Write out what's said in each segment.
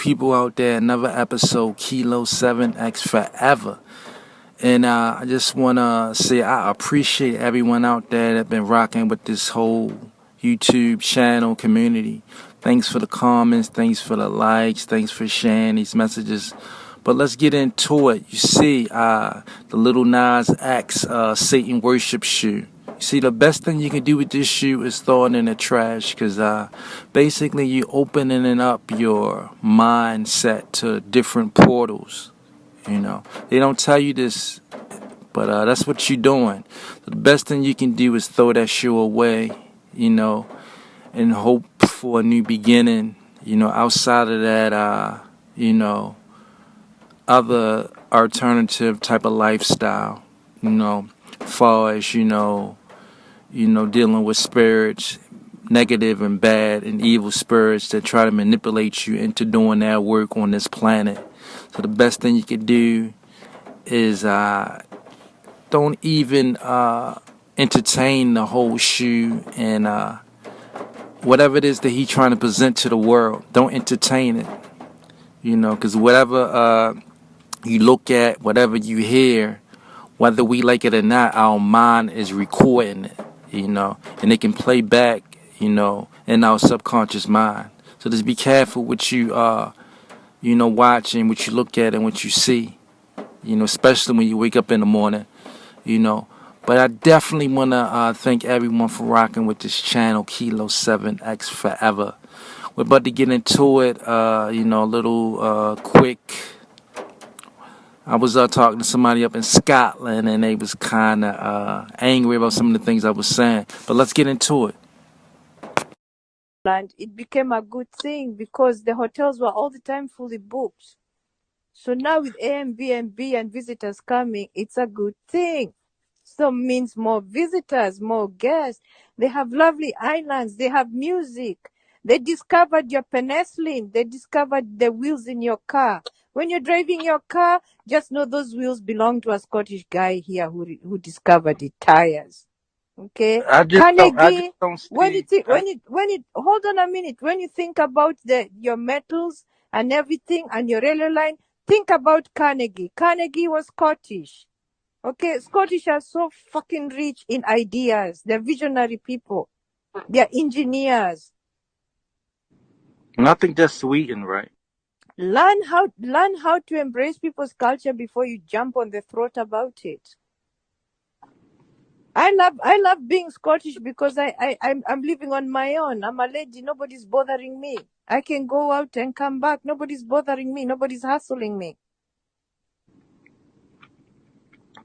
people out there. Another episode, Kilo 7X Forever. And I just want to say I appreciate everyone out there that been rocking with this whole YouTube channel community. Thanks for the comments. Thanks for the likes. Thanks for sharing these messages. But let's get into it. You see, the Little Nas X Satan Worship shoe. You see, the best thing you can do with this shoe is throw it in the trash because basically you're opening up your mindset to different portals. You know, they don't tell you this, but that's what you're doing. So the best thing you can do is throw that shoe away, you know, and hope for a new beginning. You know, outside of that, you know, other alternative type of lifestyle. You know, far as dealing with spirits, negative and bad and evil spirits that try to manipulate you into doing their work on this planet. So the best thing you can do is don't even entertain the whole shoe and whatever it is that he's trying to present to the world. Don't entertain it, you know, because whatever you look at, whatever you hear, whether we like it or not, our mind is recording it, you know, and it can play back, you know, in our subconscious mind. So just be careful what you watching, what you look at, and what you see, you know, especially when you wake up in the morning, you know. But I definitely want to thank everyone for rocking with this channel, Kilo 7X Forever. We're about to get into it, a little quick. I was talking to somebody up in Scotland, and they was kind of angry about some of the things I was saying. But let's get into it. And it became a good thing because the hotels were all the time fully booked. So now with Airbnb and visitors coming, it's a good thing. So means more visitors, more guests. They have lovely islands. They have music. They discovered your penicillin. They discovered the wheels in your car. When you're driving your car, just know those wheels belong to a Scottish guy here who discovered the tires. Okay, I just Carnegie. don't When you see. think, when you hold on a minute, when you think about your metals and everything and your railway line, think about Carnegie. Carnegie was Scottish. Okay, Scottish are so fucking rich in ideas. They're visionary people. They're engineers. And I think that's Sweden, right? Learn how to embrace people's culture before you jump on the throat about it. I love being Scottish because I'm living on my own. I'm a lady. Nobody's bothering me. I can go out and come back. Nobody's bothering me. Nobody's hassling me.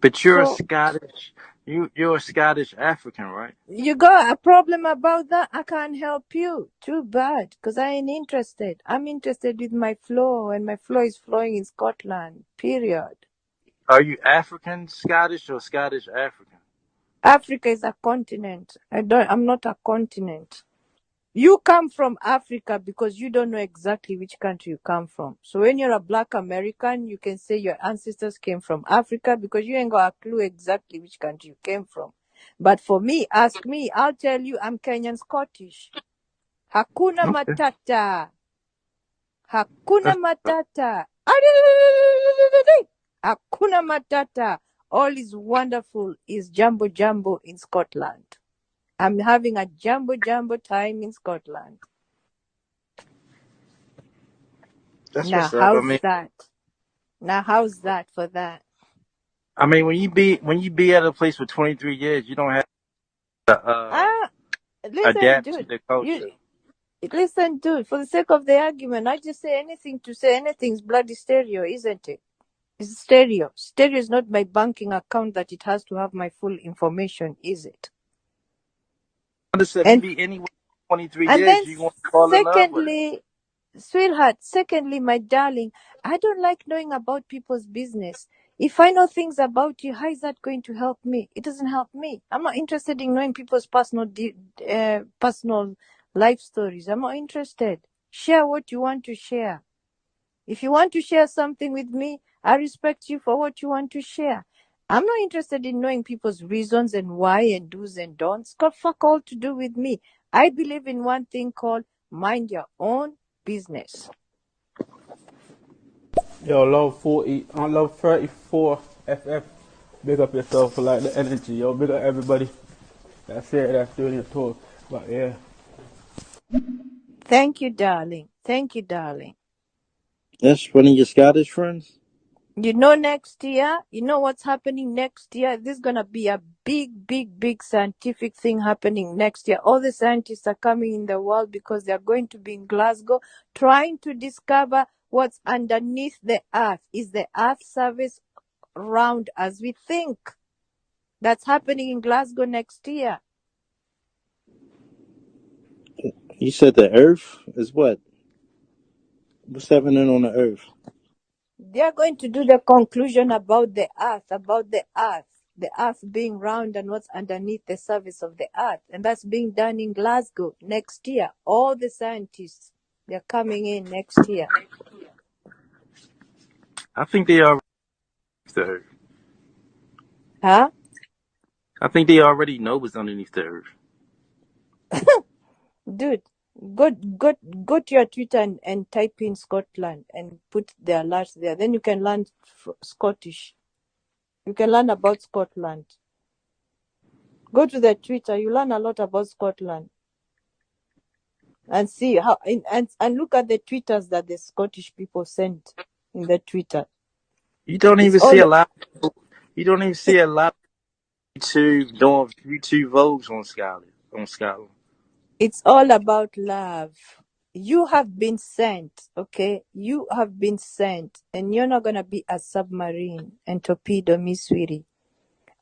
But So you're a Scottish African, right? you got a problem about that? I can't help you. Too bad, because I ain't interested. I'm interested with my flow, and my flow is flowing in Scotland. Period. Are you African Scottish or Scottish African? Africa is a continent. I'm not a continent. You come from Africa because you don't know exactly which country you come from. So when you're a black American, you can say your ancestors came from Africa because you ain't got a clue exactly which country you came from. But for me, ask me, I'll tell you I'm Kenyan Scottish. Hakuna Okay. matata. Hakuna That's, matata. Hakuna matata. All is wonderful is jumbo jumbo in Scotland. I'm having a jumbo jumbo time in Scotland. that's Now, what's up. how's that? Now, how's that for that? When you be at a place for 23 years, you don't have to Ah, listen, adapt to dude. the culture. You listen, dude. For the sake of the argument, I just say anything to say anything's bloody stereo, isn't it? It's stereo. Stereo is not my banking account that it has to have my full information, is it? Understand? If you And be anywhere for 23 and years, then you gonna fall in love with it. secondly, sweetheart, secondly, my darling, I don't like knowing about people's business. If I know things about you, how is that going to help me? It doesn't help me. I'm not interested in knowing people's personal life stories. I'm not interested. Share what you want to share. If you want to share something with me, I respect you for what you want to share. I'm not interested in knowing people's reasons and why and do's and don'ts. Got fuck all to do with me. I believe in one thing called mind your own business. Yo, love 40, I love 34 FF. Big up yourself for like the energy, yo. Big up everybody that's here, that's doing your tour. But yeah, Thank you, darling. Thank you, darling. That's one of your Scottish friends. You know, next year, you know what's happening next year? There's going to be a big, big, big scientific thing happening next year. All the scientists are coming in the world because they're going to be in Glasgow trying to discover what's underneath the earth. Is the earth surface round as we think? That's happening in Glasgow next year. You said the Earth is what? What's happening on the Earth? They are going to do the conclusion about the earth being round and what's underneath the surface of the earth. And that's being done in Glasgow next year. All the scientists, they're coming in next year. I think they already the Earth. Huh? I think they already know what's underneath the Earth. Dude, go, go, go to your Twitter and type in Scotland and put the alerts there. Then you can learn Scottish. You can learn about Scotland. Go to the Twitter. You learn a lot about Scotland. And see how and look at the twitters that the Scottish people send in the Twitter. You don't It's even all see a lot. You don't even see a lot of YouTube doing YouTube vogues on Scotland. On Scotland. it's all about love. You have been sent, okay? You have been sent, and you're not gonna be a submarine and torpedo me, sweetie.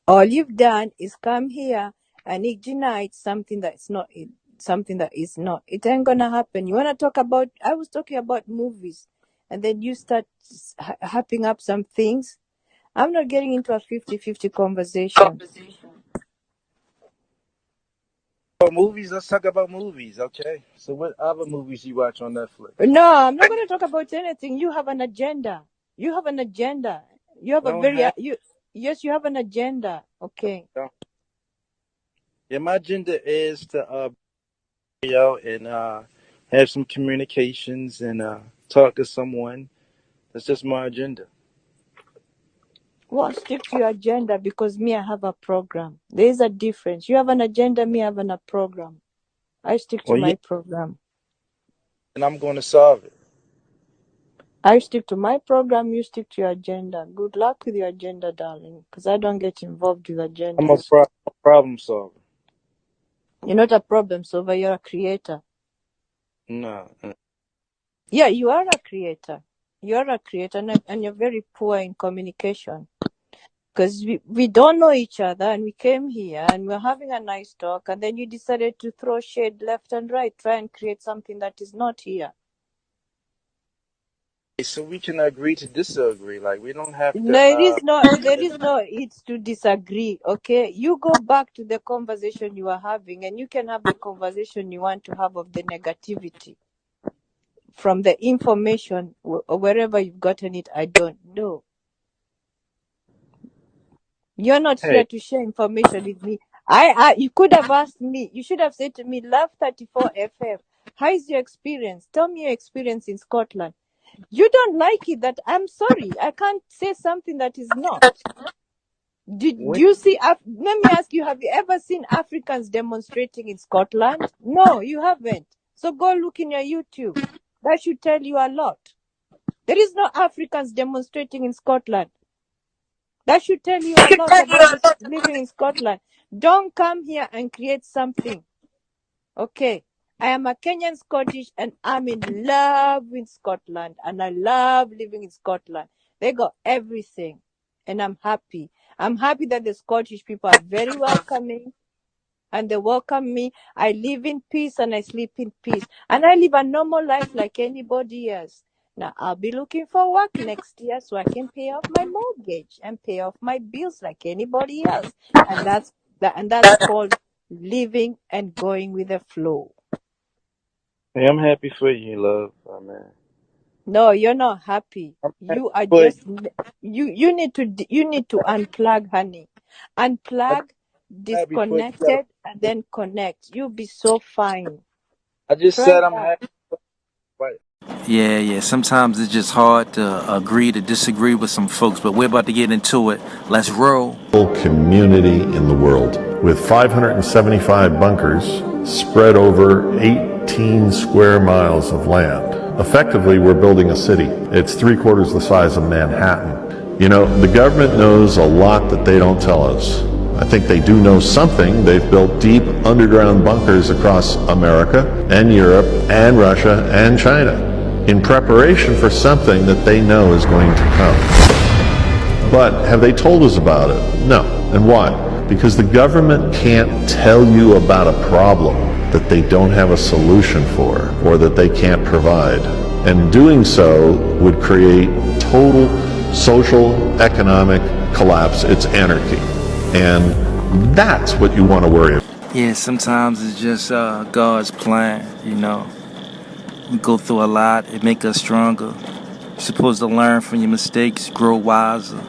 All you've done is come here and ignite something that's not it, something that is not. It ain't gonna happen. You wanna talk about? I was talking about movies, and then you start hyping up some things. I'm not getting into a 50-50 conversation. Oh, movies. Let's talk about movies, okay? So, what other movies you watch on Netflix? No, I'm not going to talk about anything. You have an agenda. You have an agenda. You have I a don't very have. yes, you have an agenda. Okay. Yeah, my agenda is to out and have some communications and talk to someone. That's just my agenda. Well, stick to your agenda because me, I have a program. There is a difference. You have an agenda, me, I have a program. I stick to Well, yeah, my program. and I'm going to solve it. I stick to my program, you stick to your agenda. Good luck with your agenda, darling, because I don't get involved with I'm a agendas. problem solver. You're not a problem solver, you're a creator. No, Yeah, you are a creator. You're a creator, and you're very poor in communication. Because we don't know each other, and we came here and we're having a nice talk, and then you decided to throw shade left and right, try and create something that is not here. so we can agree to disagree. Like we don't have to. There is no it's to disagree. Okay, you go back to the conversation you are having, and you can have the conversation you want to have of the negativity from the information or wherever you've gotten it. I don't know. You're not here Hey, to share information with me. You could have asked me. You should have said to me, Love 34 FF. How is your experience? Tell me your experience in Scotland. You don't like it. That I'm sorry. I can't say something that is not. Do when you see? Let me ask you: have you ever seen Africans demonstrating in Scotland? No, you haven't. So go look in your YouTube. That should tell you a lot. There is no Africans demonstrating in Scotland. That should tell you a lot about living in Scotland. Don't come here and create something. Okay. I am a Kenyan Scottish and I'm in love with Scotland and I love living in Scotland. They got everything and I'm happy. I'm happy that the Scottish people are very welcoming and they welcome me. I live in peace and I sleep in peace. And I live a normal life like anybody else. Now, I'll be looking for work next year so I can pay off my mortgage and pay off my bills like anybody else. And that's called living and going with the flow. hey, I'm happy for you, love. Oh, man. No, you're not happy. I'm happy You are for you. just you need to unplug, honey. I'm Unplug, happy for you. You gotta, disconnected, and then connect. You'll be so fine. I just Try said I'm that. happy. Right. Yeah. Sometimes it's just hard to agree to disagree with some folks, but we're about to get into it. Let's roll. Community in the world with 575 bunkers spread over 18 square miles of land. Effectively, we're building a city. It's 3/4 the size of Manhattan. You know, the government knows a lot that they don't tell us. I think they do know something. They've built deep underground bunkers across America and Europe and Russia and China in preparation for something that they know is going to come. But have they told us about it? No. And why? Because the government can't tell you about a problem that they don't have a solution for or that they can't provide. And doing so would create total social, economic collapse. It's anarchy. And that's what you want to worry about. Yeah, sometimes it's just God's plan, you know. We go through a lot, it make us stronger. You're supposed to learn from your mistakes, grow wiser,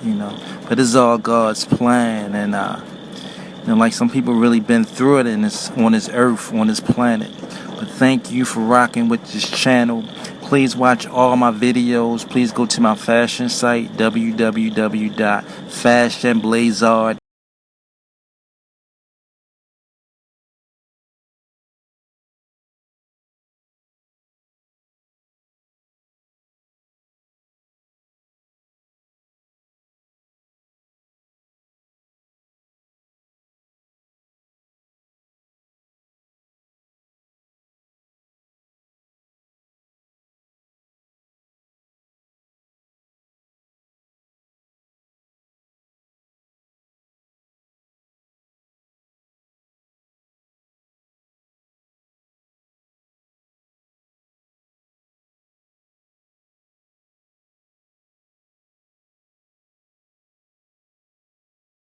you know. But it's all God's plan, and you know, like some people really been through it on this earth, on this planet. But thank you for rocking with this channel. Please watch all my videos. Please go to my fashion site, www.fashionblazard.com.